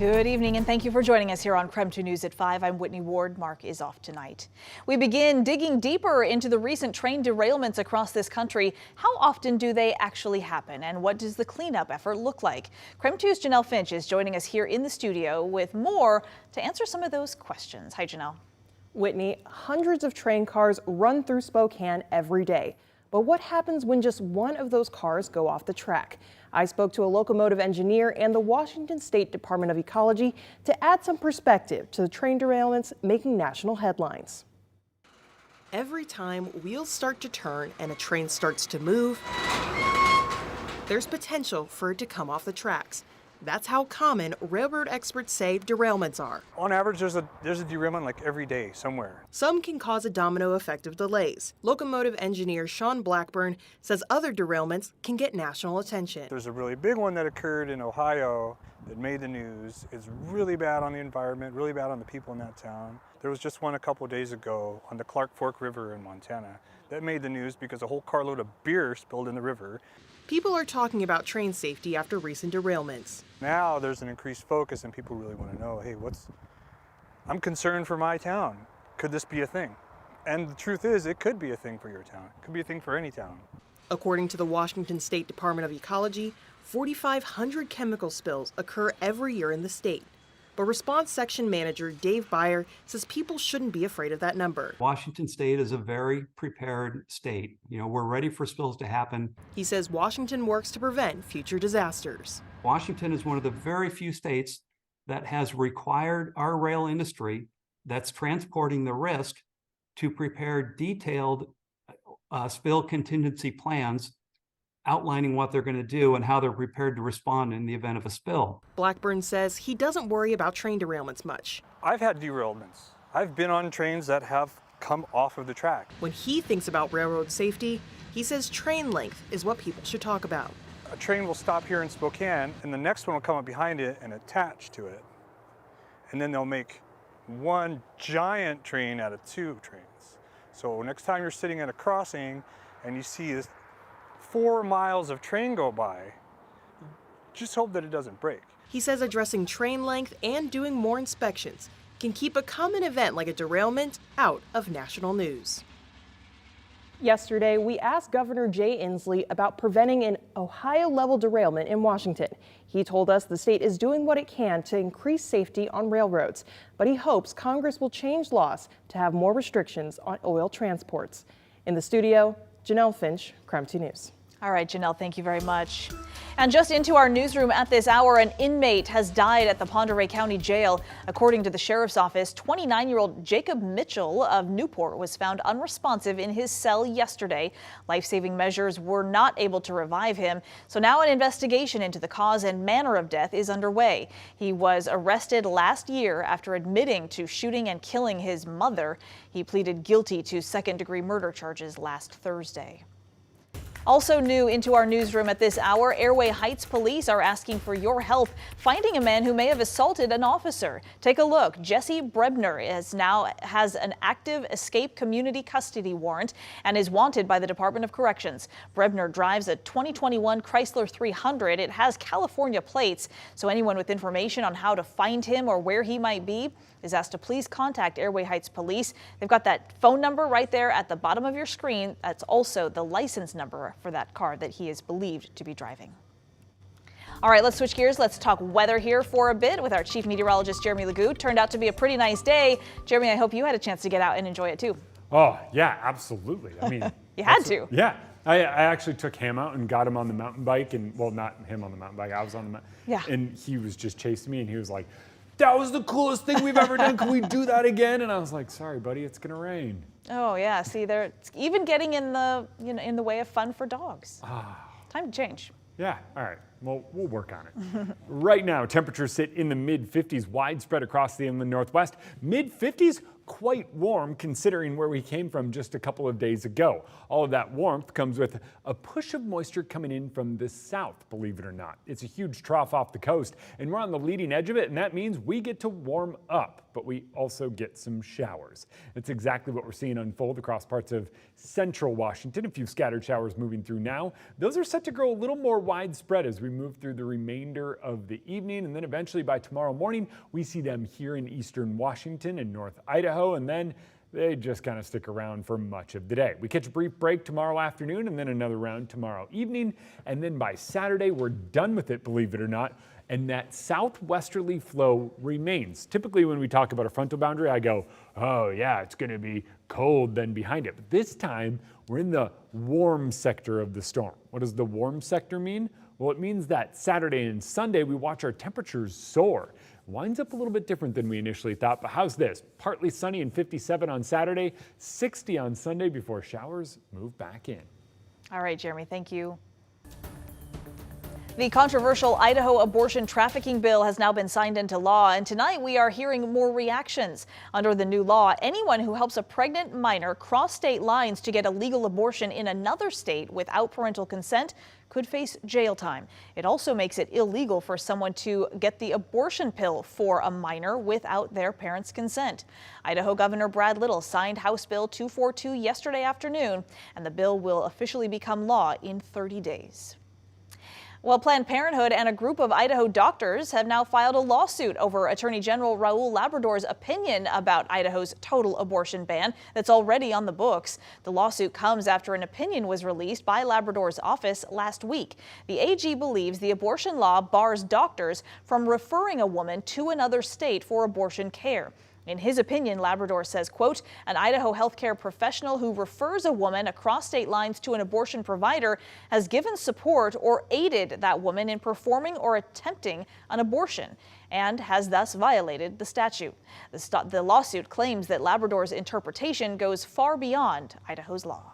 Good evening and thank you for joining us here on KREM 2 News at 5. I'm Whitney Ward. Mark is off tonight. We begin digging deeper into the recent train derailments across this country. How often do they actually happen and what does the cleanup effort look like? KREM 2's Janelle Finch is joining us here in the studio with more to answer some of those questions. Hi, Janelle. Whitney, hundreds of train cars run through Spokane every day. But what happens when just one of those cars go off the track? I spoke to a locomotive engineer and the Washington State Department of Ecology to add some perspective to the train derailments making national headlines. Every time wheels start to turn and a train starts to move, there's potential for it to come off the tracks. That's how common railroad experts say derailments are. On average, there's a derailment like every day somewhere. Some can cause a domino effect of delays. Locomotive engineer Sean Blackburn says other derailments can get national attention. There's a really big one that occurred in Ohio that made the news. It's really bad on the environment, really bad on the people in that town. There was just one a couple days ago on the Clark Fork River in Montana that made the news because a whole carload of beer spilled in the river. People are talking about train safety after recent derailments. Now there's an increased focus and people really want to know, hey, I'm concerned for my town. Could this be a thing? And the truth is, it could be a thing for your town. It could be a thing for any town. According to the Washington State Department of Ecology, 4,500 chemical spills occur every year in the state. But Response Section Manager Dave Beyer says people shouldn't be afraid of that number. Washington State is a very prepared state. We're ready for spills to happen. He says Washington works to prevent future disasters. Washington is one of the very few states that has required our rail industry that's transporting the risk to prepare detailed spill contingency plans outlining what they're going to do and how they're prepared to respond in the event of a spill. Blackburn says he doesn't worry about train derailments much. I've had derailments. I've been on trains that have come off of the track. When he thinks about railroad safety, he says train length is what people should talk about. A train will stop here in Spokane and the next one will come up behind it and attach to it. And then they'll make one giant train out of two trains. So next time you're sitting at a crossing and you see this 4 miles of train go by, just hope that it doesn't break. He says addressing train length and doing more inspections can keep a common event like a derailment out of national news. Yesterday, we asked Governor Jay Inslee about preventing an Ohio-level derailment in Washington. He told us the state is doing what it can to increase safety on railroads, but he hopes Congress will change laws to have more restrictions on oil transports. In the studio, Janelle Finch, KREM 2 News. All right, Janelle, thank you very much. And just into our newsroom at this hour, an inmate has died at the Pend Oreille County Jail. According to the sheriff's office, 29-year-old Jacob Mitchell of Newport was found unresponsive in his cell yesterday. Life-saving measures were not able to revive him. So now an investigation into the cause and manner of death is underway. He was arrested last year after admitting to shooting and killing his mother. He pleaded guilty to second-degree murder charges last Thursday. Also new into our newsroom at this hour, Airway Heights police are asking for your help finding a man who may have assaulted an officer. Take a look. Jesse Brebner has an active escape community custody warrant and is wanted by the Department of Corrections. Brebner drives a 2021 Chrysler 300. It has California plates, so anyone with information on how to find him or where he might be is asked to please contact Airway Heights Police. They've got that phone number right there at the bottom of your screen. That's also the license number for that car that he is believed to be driving. All right, let's switch gears. Let's talk weather here for a bit with our chief meteorologist, Jeremy Lagout. Turned out to be a pretty nice day. Jeremy, I hope you had a chance to get out and enjoy it too. Oh, yeah, absolutely. I mean, you had to. Yeah. I actually took him out and got him on the mountain bike, and well, not him on the mountain bike. I was on the mountain. Yeah. And he was just chasing me, and he was like, "That was the coolest thing we've ever done. Can we do that again?" And I was like, "Sorry, buddy, it's gonna rain." Oh yeah. See, they're even getting in the in the way of fun for dogs. Time to change. Yeah. All right. Well, we'll work on it. Right now, temperatures sit in the mid-50s, widespread across the inland Northwest. Mid-50s, quite warm considering where we came from just a couple of days ago. All of that warmth comes with a push of moisture coming in from the south, believe it or not. It's a huge trough off the coast, and we're on the leading edge of it, and that means we get to warm up. but we also get some showers. It's exactly what we're seeing unfold across parts of central Washington. A few scattered showers moving through now. Those are set to grow a little more widespread as we move through the remainder of the evening, and then eventually by tomorrow morning, we see them here in eastern Washington and north Idaho, and then they just kind of stick around for much of the day. We catch a brief break tomorrow afternoon and then another round tomorrow evening. And then by Saturday, we're done with it, believe it or not. And that southwesterly flow remains. Typically when we talk about a frontal boundary, I go, oh yeah, it's going to be cold then behind it. But this time we're in the warm sector of the storm. What does the warm sector mean? Well, it means that Saturday and Sunday we watch our temperatures soar. Winds up a little bit different than we initially thought, but how's this? Partly sunny and 57 on Saturday, 60 on Sunday before showers move back in. All right, Jeremy, thank you. The controversial Idaho abortion trafficking bill has now been signed into law, and tonight we are hearing more reactions. Under the new law, anyone who helps a pregnant minor cross state lines to get a legal abortion in another state without parental consent could face jail time. It also makes it illegal for someone to get the abortion pill for a minor without their parents' consent. Idaho Governor Brad Little signed House Bill 242 yesterday afternoon, and the bill will officially become law in 30 days. Well, Planned Parenthood and a group of Idaho doctors have now filed a lawsuit over Attorney General Raul Labrador's opinion about Idaho's total abortion ban that's already on the books. The lawsuit comes after an opinion was released by Labrador's office last week. The AG believes the abortion law bars doctors from referring a woman to another state for abortion care. In his opinion, Labrador says, quote, an Idaho healthcare professional who refers a woman across state lines to an abortion provider has given support or aided that woman in performing or attempting an abortion and has thus violated the statute. The lawsuit claims that Labrador's interpretation goes far beyond Idaho's law.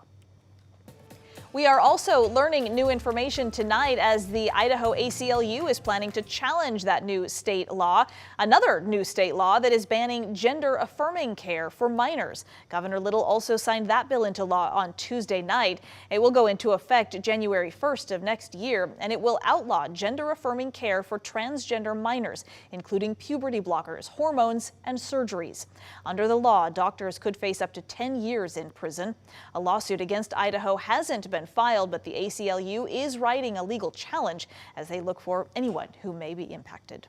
We are also learning new information tonight as the Idaho ACLU is planning to challenge that new state law, another new state law that is banning gender-affirming care for minors. Governor Little also signed that bill into law on Tuesday night. It will go into effect January 1st of next year, and it will outlaw gender-affirming care for transgender minors, including puberty blockers, hormones, and surgeries. Under the law, doctors could face up to 10 years in prison. A lawsuit against Idaho hasn't been filed, but the ACLU is writing a legal challenge as they look for anyone who may be impacted.